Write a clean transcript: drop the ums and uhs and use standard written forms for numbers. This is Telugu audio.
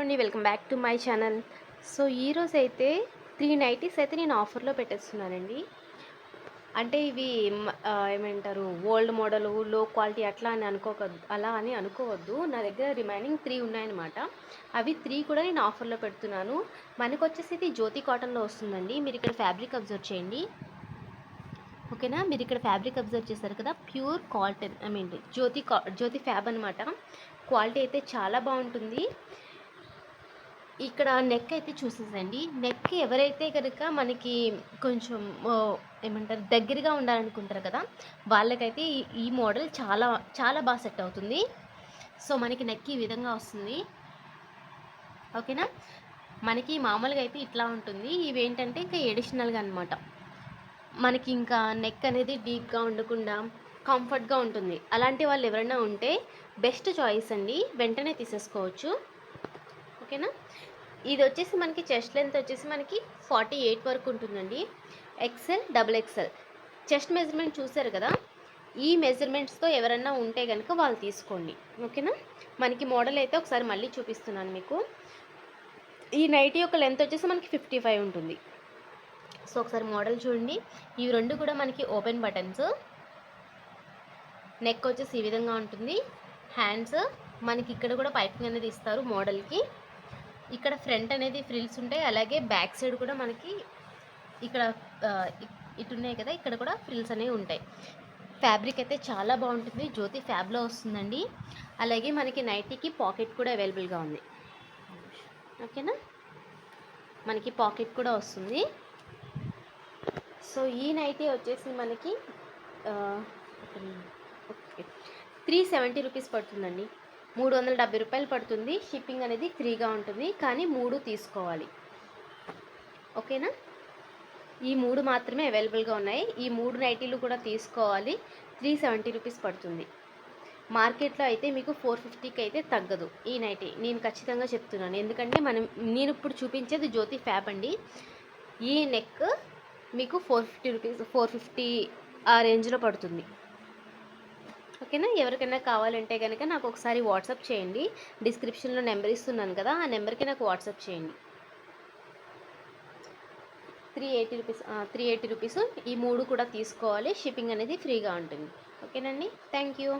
అండి, welcome back to my channel. So ఈరోజు అయితే 3 నైటీస్ అయితే నేను ఆఫర్లో పెట్టేస్తున్నానండి. అంటే ఇవి ఏమంటారు, ఓల్డ్ మోడలు లో క్వాలిటీ అట్లా అని అనుకోవద్దు. నా దగ్గర రిమైనింగ్ 3 ఉన్నాయన్నమాట. అవి 3 కూడా నేను ఆఫర్లో పెడుతున్నాను. మనకు వచ్చేసి ఇది జ్యోతి కాటన్లో వస్తుందండి. మీరు ఇక్కడ ఫ్యాబ్రిక్ అబ్జర్వ్ చేయండి. ఓకేనా, మీరు ఇక్కడ ఫ్యాబ్రిక్ అబ్జర్వ్ చేశారు కదా, ప్యూర్ కాటన్, జ్యోతి ఫ్యాబ్ అనమాట. క్వాలిటీ అయితే చాలా బాగుంటుంది. ఇక్కడ నెక్ అయితే చూసేసండి. నెక్ ఎవరైతే కనుక మనకి కొంచెం ఏమంటారు, దగ్గరగా ఉండాలనుకుంటారు కదా, వాళ్ళకైతే ఈ మోడల్ చాలా చాలా బాగా సెట్ అవుతుంది. సో మనకి నెక్ ఈ విధంగా వస్తుంది. ఓకేనా, మనకి మామూలుగా అయితే ఇట్లా ఉంటుంది. ఇవేంటంటే ఇంకా ఎడిషనల్గా అనమాట. మనకి ఇంకా నెక్ అనేది డీప్గా ఉండకుండా కంఫర్ట్గా ఉంటుంది. అలాంటి వాళ్ళు ఎవరైనా ఉంటే బెస్ట్ చాయిస్ అండి, వెంటనే తీసేసుకోవచ్చు. ఓకేనా, ఇది వచ్చేసి మనకి చెస్ట్ లెంత్ వచ్చేసి మనకి 48 వరకు ఉంటుందండి. XL, double XL chest measurement చూసారు కదా, ఈ మెజర్మెంట్స్తో ఎవరన్నా ఉంటే కనుక వాళ్ళు తీసుకోండి. ఓకేనా, మనకి మోడల్ అయితే ఒకసారి మళ్ళీ చూపిస్తున్నాను మీకు. ఈ నైటీ యొక్క లెంత్ వచ్చేసి మనకి 55 ఉంటుంది. సో ఒకసారి మోడల్ చూడండి. ఇవి రెండు కూడా మనకి ఓపెన్ బటన్స్. నెక్ వచ్చేసి ఈ విధంగా ఉంటుంది. హ్యాండ్స్ మనకి ఇక్కడ కూడా పైపింగ్ అనేది ఇస్తారు మోడల్కి. ఇక్కడ ఫ్రంట్ అనేది ఫ్రిల్స్ ఉంటాయి, అలాగే బ్యాక్ సైడ్ కూడా మనకి ఇక్కడ ఇటు ఉన్నాయి కదా, ఇక్కడ కూడా ఫ్రిల్స్ అనేవి ఉంటాయి. ఫ్యాబ్రిక్ అయితే చాలా బాగుంటుంది, జ్యోతి ఫ్యాబ్లో వస్తుందండి. అలాగే మనకి నైటీకి పాకెట్ కూడా అవైలబుల్గా ఉంది. ఓకేనా, మనకి పాకెట్ కూడా వస్తుంది. సో ఈ నైటీ వచ్చేసి మనకి 370 రూపీస్ పడుతుందండి. 370 రూపాయలు పడుతుంది. షిప్పింగ్ అనేది ఫ్రీగా ఉంటుంది, కానీ 3 తీసుకోవాలి. ఓకేనా, ఈ 3 మాత్రమే అవైలబుల్గా ఉన్నాయి. ఈ 3 నైటీలు కూడా తీసుకోవాలి. 370 రూపీస్ పడుతుంది. మార్కెట్లో అయితే మీకు 450కి అయితే తగ్గదు ఈ నైటీ, నేను ఖచ్చితంగా చెప్తున్నాను. ఎందుకంటే నేను ఇప్పుడు చూపించేది జ్యోతి ఫ్యాబ్ అండి. ఈ నెక్ మీకు 450 ఆ రేంజ్లో పడుతుంది. ఓకేనా, ఎవరికైనా కావాలంటే కనుక నాకు ఒకసారి వాట్సాప్ చేయండి. డిస్క్రిప్షన్లో నెంబర్ ఇస్తున్నాను కదా, ఆ నెంబర్కి నాకు వాట్సాప్ చేయండి. 380 రూపీస్. ఈ 3 కూడా తీసుకోవాలి. షిప్పింగ్ అనేది ఫ్రీగా ఉంటుంది. ఓకేనండి, థ్యాంక్ యూ.